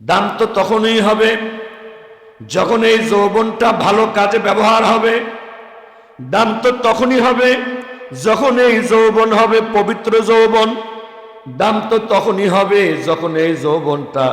দাম তো তখনই হবে যখন এই যৌবনটা ভালো কাজে ব্যবহার হবে। দাম তো তখনই হবে যখন এই যৌবন হবে পবিত্র যৌবন। দাম তো তখনই হবে যখন এই যৌবনটা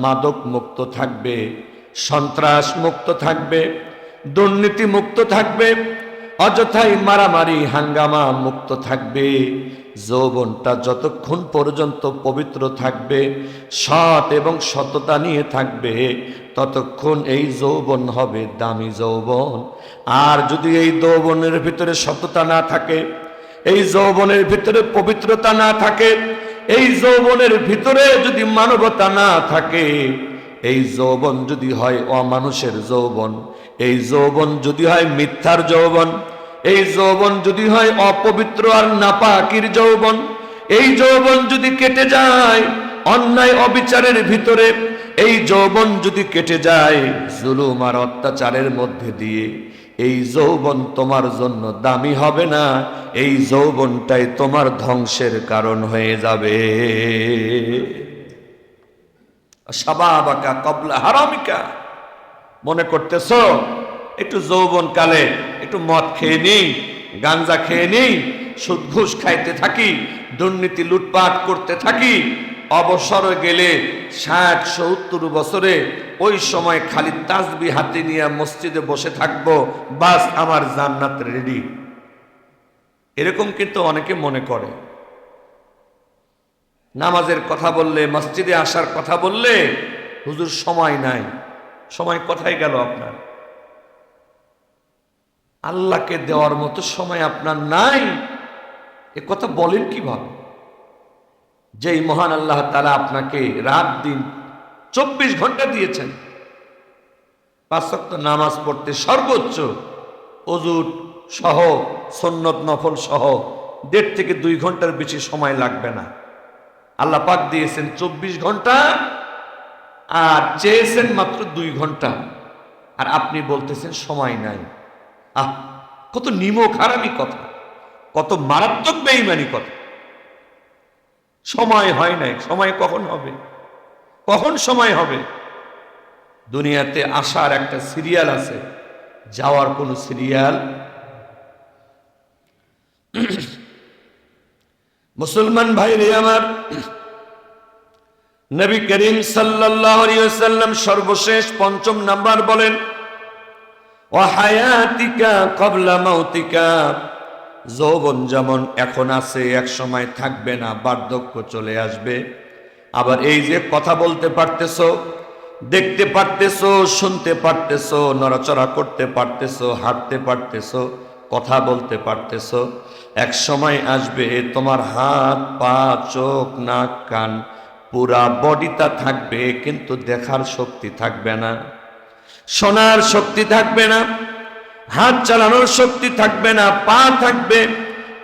মাদক মুক্ত থাকবে, সন্ত্রাস মুক্ত থাকবে, দুর্নীতি মুক্ত থাকবে, অযথাই মারামারি হাঙ্গামা মুক্ত থাকবে। যৌবনটা যতক্ষণ পর্যন্ত পবিত্র থাকবে, সৎ এবং সততা নিয়ে থাকবে, ততক্ষণ এই যৌবন হবে দামি যৌবন। আর যদি এই যৌবনের ভিতরে সততা না থাকে, এই যৌবনের ভিতরে পবিত্রতা না থাকে, এই যৌবনের ভিতরে যদি মানবতা না থাকে, এই যৌবন যদি হয় অমানুষের যৌবন, এই যৌবন যদি হয় মিথ্যার যৌবন, এই যৌবন যদি হয় অপবিত্র আর নাপাকির যৌবন, এই যৌবন যদি কেটে যায় অন্যায় অবিচারের ভিতরে, এই যৌবন যদি কেটে যায় জুলুম আর অত্যাচারের মধ্যে দিয়ে, এই যৌবন তোমার জন্য দামি হবে না, এই যৌবনটাই তোমার ধ্বংসের কারণ হয়ে যাবে। শাবাবাকা কবলা হারামিকা, মনে করতেছ একটু যৌবন কালে একটু মদ খেয়ে নিই, গাঞ্জা খেয়ে নিই, সুদ ঘুষ খাইতে থাকি, দুর্নীতি লুটপাট করতে থাকি, অবসরে গেলে ৬০-৭০ বছরে ওই সময় খালি তাসবিহ হাতে নিয়ে মসজিদে বসে থাকবো, বাস আমার জান্নাত রেডি। এরকম কিন্তু অনেকে মনে করে। নামাজের কথা বললে, মসজিদে আসার কথা বললে, হুজুর সময় নাই। সময় কোথায় গেল আপনার? আল্লাহকে দেওয়ার মতো সময় আপনার নাই, এ কথা বলেন কিভাবে? যেই মহান আল্লাহ তাআলা আপনাকে রাত দিন 24 ঘন্টা দিয়েছেন, ৫ ওয়াক্ত নামাজ পড়তে সর্বোচ্চ ওযু সহ সুন্নত নফল সহ ১.৫ থেকে ২ ঘন্টার বেশি সময় লাগবে না। আল্লাহ পাক দিয়েছেন 24 ঘন্টা আর চেয়েছেন মাত্র ২ ঘন্টা, আর আপনি বলতেছেন সময় নাই। আহ, কত নিমক হারামি কথা, কত মারাত্মক বেঈমানি কথা। সময় হয় নাই, সময় কখন হবে? কখন সময় হবে? দুনিয়াতে আসার একটা সিরিয়াল আছে, যাওয়ার কোনো সিরিয়াল। মুসলমান ভাইরে আমার, নবী করিম সাল্লাল্লাহু আলাইহি ওয়াসাল্লাম সর্বশেষ ৫ম নাম্বার বলেন, ওয়া হায়াতিকা ক্বাবলা মাউতিকা, যৌবন যেমন এখন আছে এক সময় থাকবে না, বার্ধক্য চলে আসবে। আবার এই যে কথা বলতে পারতেছো, দেখতে পারতেছো, শুনতে পারতেছো, নড়াচড়া করতে পারতেছো, হাঁটতে পারতেছো, কথা বলতে পারতেছো, এক সময় আসবে তোমার হাত পা চোখ নাক কান পুরা বডিটা থাকবে, কিন্তু দেখার শক্তি থাকবে না, শোনার শক্তি থাকবে না, হাত চালানোর শক্তি থাকবে না, পা থাকবে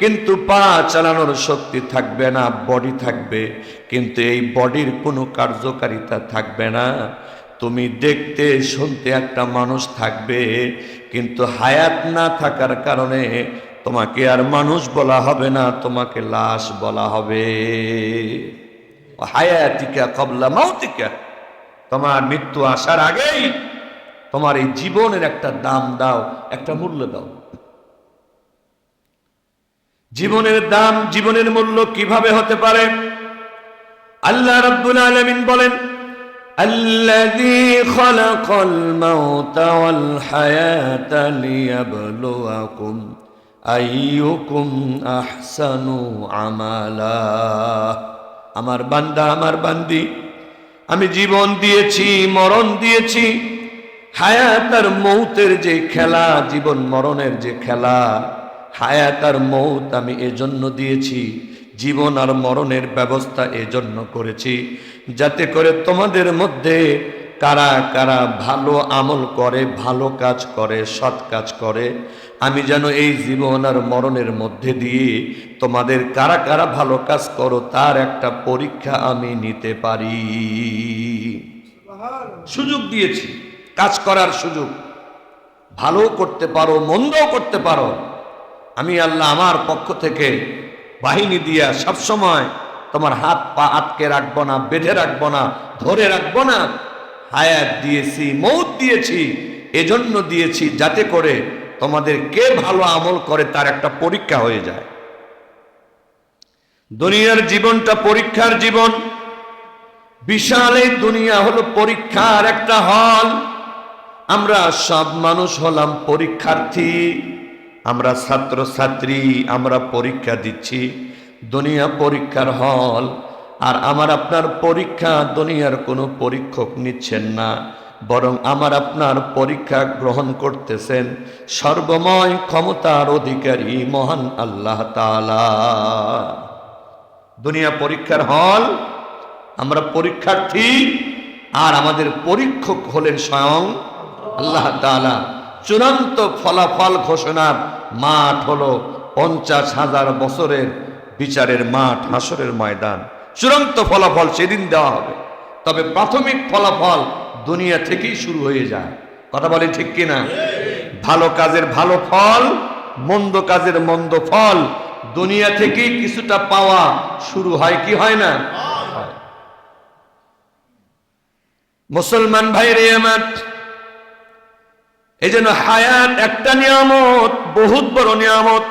কিন্তু পা চালানোর শক্তি থাকবে না, বডি থাকবে কিন্তু এই বডির কোনো কার্যকারিতা থাকবে না। তুমি দেখতে শুনতে একটা মানুষ থাকবে, কিন্তু হায়াত না থাকার কারণে তোমাকে আর মানুষ বলা হবে না, তোমাকে লাশ বলা হবে। হায়াতিকা ক্বাবলা মাউতিকা, তোমার মৃত্যু আসার আগেই তোমার এই জীবনের একটা দাম দাও, একটা মূল্য দাও। জীবনের দাম, জীবনের মূল্য কিভাবে হতে পারে? আল্লাহ রাব্বুল আলামিন বলেন, আল্লাযী খালাকাল মাউতা ওয়াল হায়াতা লিয়াবলুয়াকুম আইয়ুকুম আহসানু আমালা। আমার বান্দা, আমার বান্দি, আমি জীবন দিয়েছি, মরণ দিয়েছি, হায়াত আর মৌতের যে খেলা, জীবন মরণের যে খেলা, হায়াত আর মৌত আমি এজন্য দিয়েছি, জীবন আর মরণের ব্যবস্থা এজন্য করেছি, যাতে করে তোমাদের মধ্যে কারা কারা ভালো আমল করে, ভালো কাজ করে, সৎ কাজ করে, আমি যেন এই জীবন আর মরণের মধ্যে দিয়ে তোমাদের কারা কারা ভালো কাজ করো তার একটা পরীক্ষা আমি নিতে পারি। সুযোগ দিয়েছি, কাজ করার সুযোগ, ভালো করতে পারো, মন্দও করতে পারো। আমি আল্লাহ আমার পক্ষ থেকে বাহিনী দিয়া সবসময় তোমার হাত পা আটকে রাখবো না, বেঁধে রাখবো না, ধরে রাখবো না, হায়াত দিয়েছি, মৌত দিয়েছি, এজন্য দিয়েছি যাতে করে তোমাদের কে ভালো আমল করে তার একটা পরীক্ষা হয়ে যায়। দুনিয়ার জীবনটা পরীক্ষার জীবন। বিশাল এই দুনিয়া হলো পরীক্ষার একটা হল। আমরা সব মানুষ হলাম পরীক্ষার্থী, আমরা ছাত্র ছাত্রী, আমরা পরীক্ষা দিচ্ছি। দুনিয়া পরীক্ষার হল, আর আমার আপনার পরীক্ষা দুনিয়ার কোনো পরীক্ষক নিচ্ছেন না, বরং আমার আপনার পরীক্ষা গ্রহণ করতেছেন সর্বময় ক্ষমতার অধিকারী মহান আল্লাহ তাআলা। দুনিয়া পরীক্ষার হল, আমরা পরীক্ষার্থী, আর আমাদের পরীক্ষক হলেন স্বয়ং আল্লাহ তাআলা। চূড়ান্ত ফলাফল ঘোষণার মাঠ হলো 50,000 বছরের বিচারের মাঠ, হাসরের ময়দান। চূড়ান্ত ফলাফল সেদিন দেওয়া হবে, তবে প্রাথমিক ফলাফল দুনিয়া থেকেই শুরু হয়ে যায়। কথা বলে ঠিক কিনা? ভালো কাজের ভালো ফল, মন্দ কাজের মন্দ ফল দুনিয়া থেকেই কিছুটা পাওয়া শুরু হয়, কি হয় না? মুসলমান ভাইরে আমার, এই জন্য হায়াত একটা নিয়ামত, বহুত বড় নিয়ামত।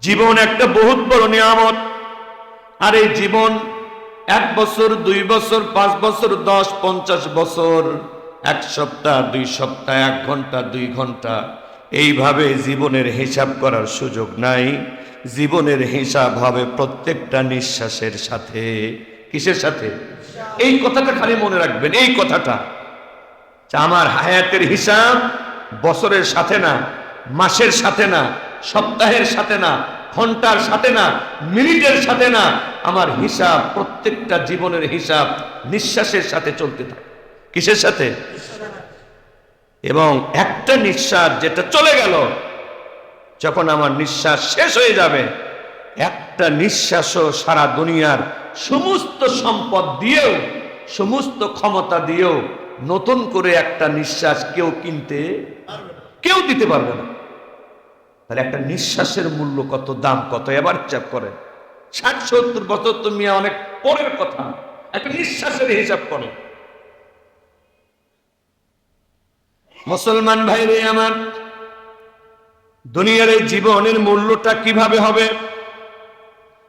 জীবন একটা বহুত বড় নিয়ামত। আর এই জীবন 1 বছর, 2 বছর, 5 বছর, 10, 50 বছর, 1 সপ্তাহ, 2 সপ্তাহ, 1 ঘন্টা, 2 ঘন্টা, এইভাবে জীবনের হিসাব করার সুযোগ নাই। জীবনের হিসাব হবে প্রত্যেকটা নিঃশ্বাসের সাথে। কিসের সাথে? এই কথাটা খালি মনে রাখবেন, এই কথাটা, আমার হায়াতের হিসাব বছরের সাথে না, মাসের সাথে না, সপ্তাহের সাথে না, ঘন্টার সাথে না, মিনিটের সাথে না, আমার হিসাব, প্রত্যেকটা জীবনের হিসাব নিঃশ্বাসের সাথে চলতে থাকে। কিসের সাথে? এবং একটা নিঃশ্বাস যেটা চলে গেল, যখন আমার নিঃশ্বাস শেষ হয়ে যাবে, একটা নিঃশ্বাসও সারা দুনিয়ার সমস্ত সম্পদ দিয়েও, সমস্ত ক্ষমতা দিয়েও নতুন করে একটা নিঃশ্বাস কেউ কিনতে, কেউ দিতে পারবে না। তাহলে একটা নিঃশ্বাসের মূল্য কত, দাম কত, এবার হিসাব করেন। 60-70 বছর তো মিয়া অনেক পরের কথা, একটা নিঃশ্বাসের হিসাব করেন। মুসলমান ভাইরে আমার, দুনিয়ার এই জীবনের মূল্যটা কিভাবে হবে?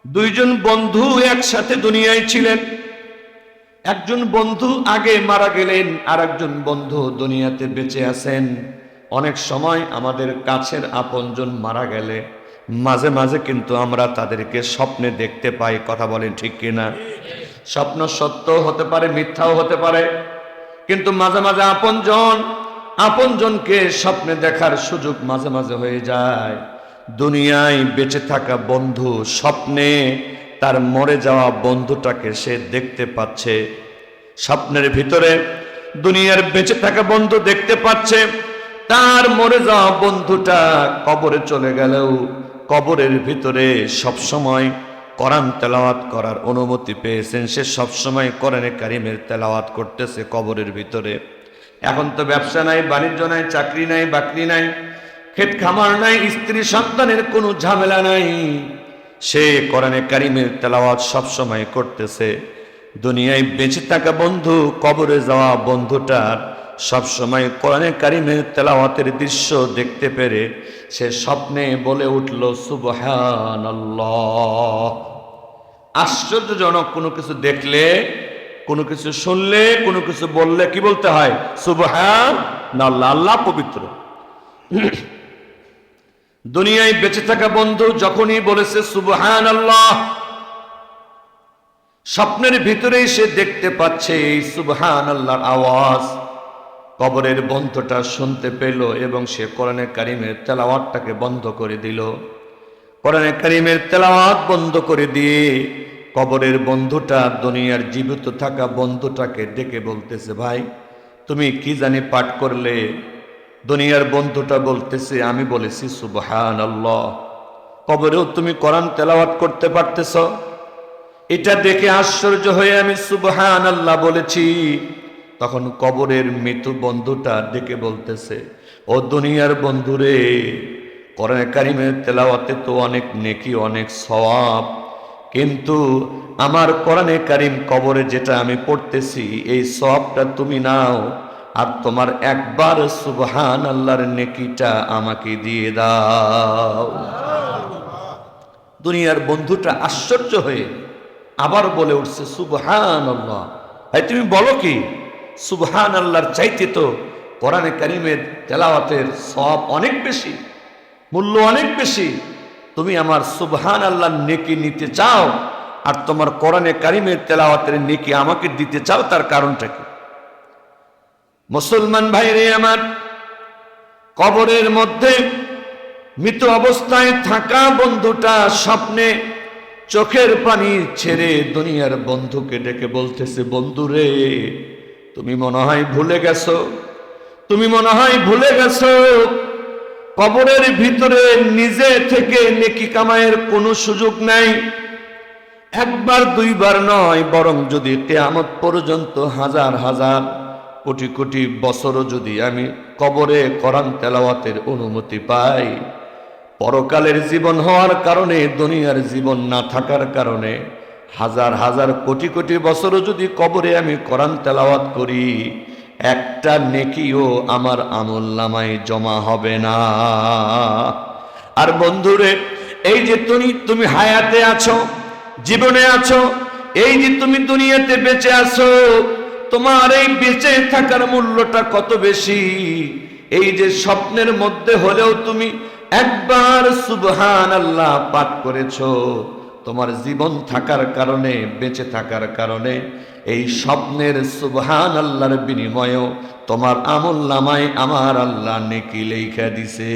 2 জন বন্ধু একসাথে দুনিয়ায় ছিলেন। একজন বন্ধু আগে মারা গেলেন, আর একজন বন্ধু দুনিয়াতে বেঁচে আছেন। অনেক সময় আমাদের কাছের আপনজন মারা গেলে মাঝে মাঝে কিন্তু আমরা তাদেরকে স্বপ্নে দেখতে পাই। কথা বলেন ঠিক কিনা? স্বপ্ন সত্য হতে পারে, মিথ্যাও হতে পারে, কিন্তু মাঝে মাঝে আপনজনকে স্বপ্নে দেখার সুযোগ মাঝে মাঝে হয়ে যায়। দুনিয়ায় বেঁচে থাকা বন্ধু স্বপ্নে তার মরে যাওয়া বন্ধুটাকে সে দেখতে পাচ্ছে। স্বপ্নের ভিতরে দুনিয়ার বেঁচে থাকা বন্ধু দেখতে পাচ্ছে তার মরে যাওয়া বন্ধুটা কবরে চলে গেলেও কবরের ভিতরে সবসময় কোরআন তেলাওয়াত করার অনুমতি পেয়েছেন। সে সবসময় কোরআনে কারিমের তেলাওয়াত করতেছে কবরের ভিতরে। এখন তো ব্যবসা নাই, বাণিজ্য নাই, চাকরি নাই, বাকরি নাই, ক্ষেত খামার নাই, স্ত্রী সন্তানের কোনো ঝামেলা নাই, সে কোরআনে কারিমের তেলাওয়াত সবসময় করতেছে। দুনিয়ায় বেঁচে থাকা বন্ধু কবরে যাওয়া বন্ধুটার সবসময় কোরআনে কারিমের তেলাওয়াতের দৃশ্য দেখতে পেরে সে স্বপ্নে বলে উঠল সুবহানাল্লাহ। আশ্চর্যজনক, কোনো কিছু দেখলে, কোনো কিছু শুনলে, কোনো কিছু বললে কি বলতে হয়? সুবহানাল্লাহ, আল্লাহ পবিত্র। দুনিয়ায় বেঁচে থাকা বন্ধু যখনই বলেছে সুবহানাল্লাহ, স্বপ্নের ভিতরেই সে দেখতে পাচ্ছে এই সুবহানাল্লাহর আওয়াজ কবরের বন্ধুটা শুনতে পেল, এবং সে কোরআনে কারিমের তেলাওয়াতটাকে বন্ধ করে দিল। কোরআনে কারিমের তেলাওয়াত বন্ধ করে দিয়ে কবরের বন্ধুটা দুনিয়ার জীবিত থাকা বন্ধুটাকে ডেকে বলতেছে, ভাই তুমি কি জানি পাঠ করলে? দুনিয়ার বন্ধুটা বলতেছে, আমি বলেছি সুবহানাল্লাহ। কবরেও তুমি কোরআন তেলাওয়াত করতে পারতেছ? এটা দেখে আশ্চর্য হয়ে আমি সুবহানাল্লাহ বলেছি। তখন কবরের মৃত্যু বন্ধুটা ডেকে বলতেছে, ও দুনিয়ার বন্ধুরে, কোরআনে কারিমের তেলাওয়াতে তো অনেক নেকি, অনেক সওয়াব, কিন্তু আমার কোরআনে কারিম কবরে যেটা আমি পড়তেছি এই সওয়াবটা তুমি নাও, আর তোমার একবার সুবহানাল্লাহর নেকিটা আমাকে দিয়ে দাও। দুনিয়ার বন্ধুটা আশ্চর্য হয়ে আবার বলে উঠছে সুবহানাল্লাহ। ভাই তুমি বলো কি, সুবহানাল্লাহর চাইতে তো কোরআনে কারিমের তেলাওয়াতের সওয়াব অনেক বেশি, মূল্য অনেক বেশি। তুমি আমার সুবহানাল্লাহর নেকি নিতে চাও আর তোমার কোরআনে কারিমের তেলাওয়াতের নেকি আমাকে দিতে চাও, তার কারণটা কি? মুসলমান ভাইরে আমার, কবরের মধ্যে মৃত অবস্থায় থাকা বন্ধুটা স্বপ্নে চোখের পানি ছেড়ে দুনিয়ার বন্ধুকে ডেকে বলতেছে, বন্ধুরে তুমি মনে হয় ভুলে গেছো, তুমি মনে হয় ভুলে গেছো কবরের ভিতরে নিজে থেকে নেকি কামায়ের কোনো সুযোগ নাই। একবার দুইবার নয়, বরং যদি কিয়ামত পর্যন্ত হাজার হাজার কোটি কোটি বছরও যদি আমি কবরে কোরআন তেলাওয়াতের অনুমতি পাই, পরকালের জীবন হওয়ার কারণে, দুনিয়ার জীবন না থাকার কারণে হাজার হাজার কোটি কোটি বছরও যদি কবরে আমি কোরআন তেলাওয়াত করি, একটা নেকিও আমার আমলনামায় জমা হবে না। আর বন্ধুরে, এই যে তুমি হায়াতে আছো, জীবনে আছো, এই যে তুমি দুনিয়াতে বেঁচে আছো, তোমার এই বেঁচে থাকার মূল্যটা কত বেশি। এই যে স্বপ্নের মধ্যে হলেও তুমি একবার সুবহানাল্লাহ পাঠ করেছো, তোমার জীবন থাকার কারণে, বেঁচে থাকার কারণে এই স্বপ্নের সুবহানাল্লাহর বিনিময়েও তোমার আমলনামায় আমার আল্লাহ নেকি লেখা দিছে।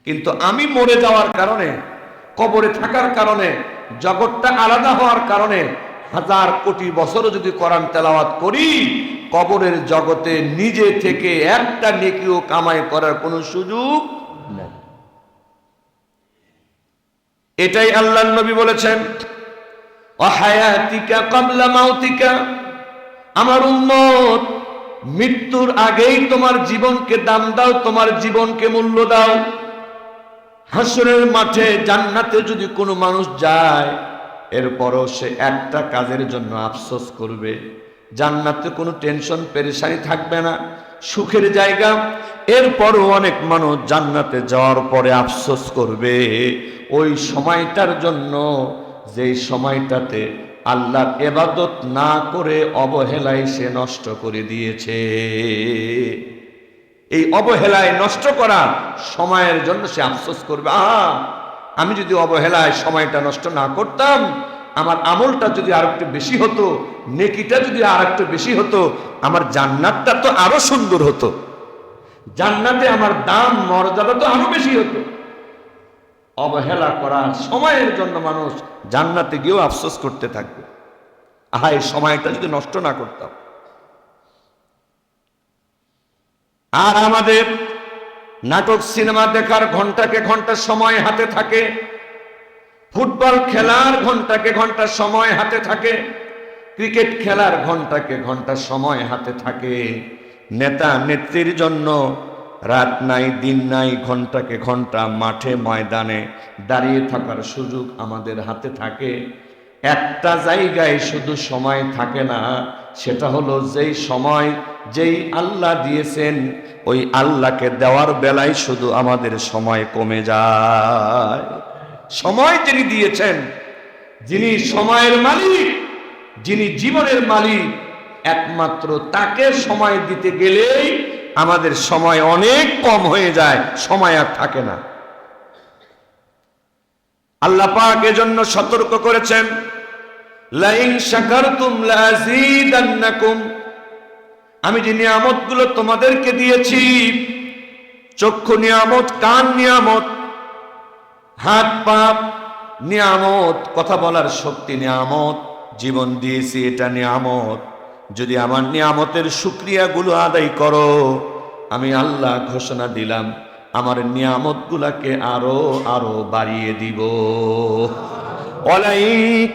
কিন্তু আমি মরে যাওয়ার কারণে, কবরে থাকার কারণে, জগৎটা আলাদা হওয়ার কারণে হাজার কোটি বছরও যদি কোরআন তেলাওয়াত করি, কবরের জগতে নিজে থেকে একটা নেকিও কামাই করার কোনো সুযোগ নেই। এটাই আল্লাহর নবী বলেছেন, ওয়াহায়াতিকা ক্বাবলা মাউতিকা, আমার উম্মত মৃত্যুর আগেই তোমার জীবনকে দাম দাও, তোমার জীবনকে মূল্য দাও। হাসরের মাঠে জান্নাতে যদি কোনো মানুষ যায়, এরপরও সে একটা কাজের জন্য আফসোস করবে। জান্নাতে কোনো টেনশন পেরেশানি থাকবে না, সুখের জায়গা। এরপরও অনেক মানুষ জান্নাতে যাওয়ার পরে আফসোস করবে ওই সময়টার জন্য, যেই সময়টাতে আল্লাহর ইবাদত না করে অবহেলায় সে নষ্ট করে দিয়েছে। এই অবহেলায় নষ্ট করা সময়ের জন্য সে আফসোস করবে, আমি যদি অবহেলায় সময়টা নষ্ট না করতাম, আমার আমলটা যদি আর একটু বেশি হতো, নেকিটা যদি আর একটু বেশি হতো, আমার জান্নাতটা তো আরো সুন্দর হতো, জান্নাতে আমার দাম মর্যাদা তো আরো বেশি হতো। অবহেলা করা সময়ের জন্য মানুষ জান্নাতে গিয়েও আফসোস করতে থাকবে, এই সময়টা যদি নষ্ট না করতাম। আর আমাদের নাটক সিনেমা দেখার ঘন্টাকে ঘন্টা সময় হাতে থাকে, ফুটবল খেলার ঘন্টাকে ঘন্টা সময় হাতে থাকে, ক্রিকেট খেলার ঘন্টাকে ঘন্টা সময় হাতে থাকে। নেতা নেত্রীর জন্য রাত নাই দিন নাই, ঘন্টাকে ঘন্টা মাঠে ময়দানে দাঁড়িয়ে থাকার সুযোগ আমাদের হাতে থাকে। একটা জায়গায় শুধু সময় থাকে না, সেটা হলো যেই সময় যেই আল্লাহ দিয়েছেন, ওই আল্লাহকে দেওয়ার বেলায় শুধু আমাদের সময় কমে যায়। সময় যিনি দিয়েছেন, যিনি সময়ের মালিক, যিনি জীবনের মালিক, একমাত্র তাকে সময় দিতে গেলেই আমাদের সময় অনেক কম হয়ে যায়, সময় আর থাকে না। আল্লাহ পাক এজন্য সতর্ক করেছেন, লাইন শাকারতুম লাযীদান্নাকুম, আমি যে নিয়ামতগুলো তোমাদেরকে দিয়েছি, চক্ষু নিয়ামত, কান নিয়ামত, হাত পা নিয়ামত, কথা বলার শক্তি নিয়ামত, জীবন দিয়েছি এটা নিয়ামত। যদি আমার নিয়ামতের শুকরিয়াগুলো আদায় করো, আমি আল্লাহ ঘোষণা দিলাম আমার নিয়ামতগুলোকে আরো আরো বাড়িয়ে দিব। ওয়ালাই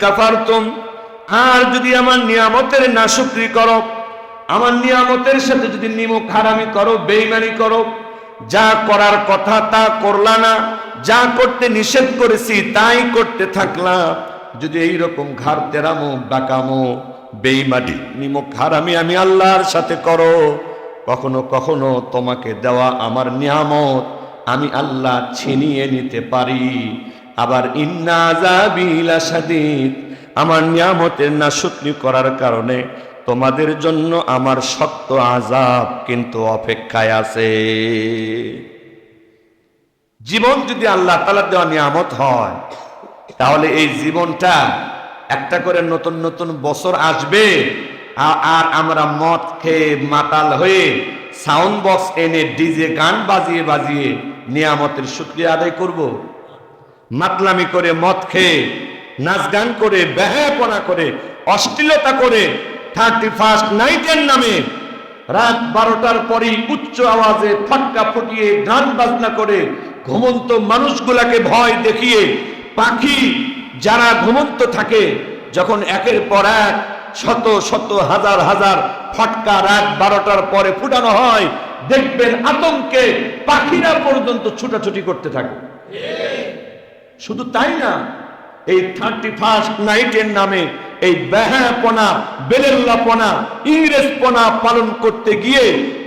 কাফারতুম, আর যদি আমার নিয়ামতের নাশুকরি করো, আমার নিয়ামতের সাথে যদি নিমক হারামি করো, বেঈমানি করো, যা করার কথা তা করলা না, যা করতে নিষেধ করেছি তাই করতে থাকলাম, যদি এইরকম ঘাড় তেরামো বাঁকামো বেঈমানি নিমক হারামি আমি আল্লাহর সাথে করো, কখনো কখনো তোমাকে দেওয়া আমার নিয়ামত আমি আল্লাহ ছিনিয়ে নিতে পারি। আবার ইন্না আযাবি লাশাদীদ, আমার নিয়ামতের নাশুকরি করার কারণে তোমাদের জন্য আমার শক্ত আযাব কিন্তু অপেক্ষায় আছে। জীবন যদি আল্লাহ তাআলা দেওয়া নিয়ামত হয়, তাহলে এই জীবনটা একটা করে নতুন নতুন বছর আসবে, আর আমরা মদ খেয়ে মাতাল হয়ে সাউন্ড বক্স এনে ডিজে গান বাজিয়ে বাজিয়ে নিয়ামতের শুকরিয়া আদায় করব? মাতলামি করে, মদ খেয়ে, নাচ গান করে, বেহায়াপনা করে, অশ্লীলতা করে, 31st নাইটের নামে রাত 12টার পরই উচ্চ আওয়াজে ফাটকা ফুটিয়ে গান বাজনা করে ঘুমন্ত মানুষগুলাকে ভয় দেখিয়ে, পাখি যারা ঘুমন্ত থাকে যখন একের পর এক শত শত হাজার হাজার ফটকা রাত 12টার পরে ফুটানো হয়, দেখবেন আতঙ্কে পাখিরা পর্যন্ত ছুটাছুটি করতে থাকে। শুধু তাই না, এই 31st নাইটের নামে এই বেহায়াপনা, বেলেল্লাপনা, ইংরেজপনা পালন করতে গিয়ে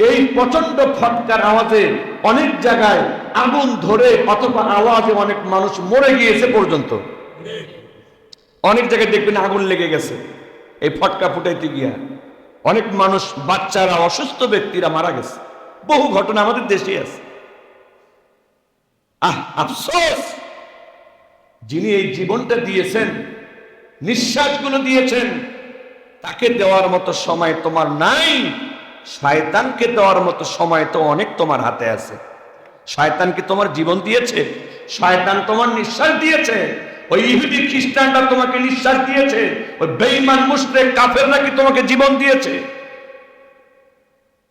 এই প্রচন্ড ফটকার আওয়াজে অনেক জায়গায় আগুন ধরে অথবা আওয়াজে অনেক মানুষ মরে গিয়েছে পর্যন্ত। অনেক জায়গায় দেখবেন আগুন লেগে গেছে এই ফটকা ফুটাইতে গিয়া, অনেক মানুষ, বাচ্চারা, অসুস্থ ব্যক্তিরা মারা গেছে। বহু ঘটনা আমাদের দেশে আছে। আফসোস, যিনি এই জীবনটা দিয়েছেন, নিঃশ্বাসগুলো দিয়েছেন, তাকে দেওয়ার মতো সময় তোমার নাই। শয়তানকে দেওয়ার মতো সময় তো অনেক তোমার হাতে আছে। শয়তানকে তোমার জীবন দিয়েছে, শয়তান তোমার নিঃশ্বাস দিয়েছে, ওই ইহুদি খ্রিস্টানরা তোমাকে নিঃশ্বাস দিয়েছে, ওই বেঈমান মুশরিক কাফেররা কি তোমাকে জীবন দিয়েছে?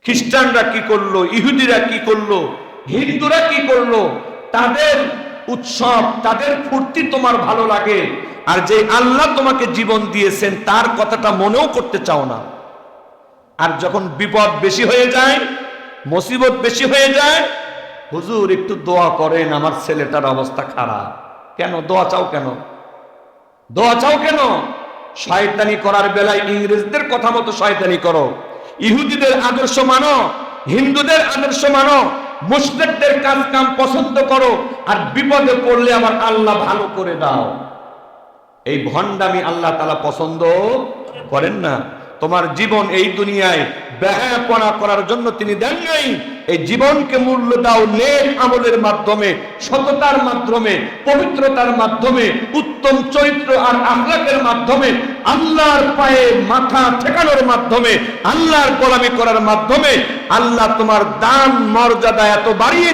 খ্রিস্টানরা কি করলো, ইহুদিরা কি করলো, হিন্দুরা কি করলো? তাদের উৎসব, তাদের ফুর্তি তোমার ভালো লাগে, আর যে আল্লাহ তোমাকে জীবন দিয়েছেন তার কথাটা মনেও করতে চাও না। আর যখন বিপদ বেশি হয়ে যায়, মুসিবত বেশি হয়ে যায়, হুজুর একটু দোয়া করেন, আমার ছেলেটার অবস্থা খারাপ। কেন দোয়া চাও? কেন দোয়া চাও? কেন? শয়তানি করার বেলায় ইংরেজদের কথা মতো শয়তানি করো, ইহুদিদের আদর্শ মানো, হিন্দুদের আদর্শ মানো, মুশরিকদের কাজ কাম পছন্দ করো, আর বিপদে পড়লে আবার আল্লাহ ভালো করে দাও। এই ভণ্ডামি আল্লাহ তাআলা পছন্দ করেন না। তোমার জীবন এই দুনিয়ায় বেহায়াপনা করার জন্য তিনি দেন নাই। এই জীবনকে মূল্য দাও নেক আমলের মাধ্যমে, সততার মাধ্যমে, পবিত্রতার মাধ্যমে, উত্তম চরিত্র আর আখলাকের মাধ্যমে, আল্লাহর পায়ে মাথা ঠেকানোর মাধ্যমে, আল্লাহর গোলামি করার মাধ্যমে আল্লাহ তোমার দান মর্যাদা এত বাড়িয়ে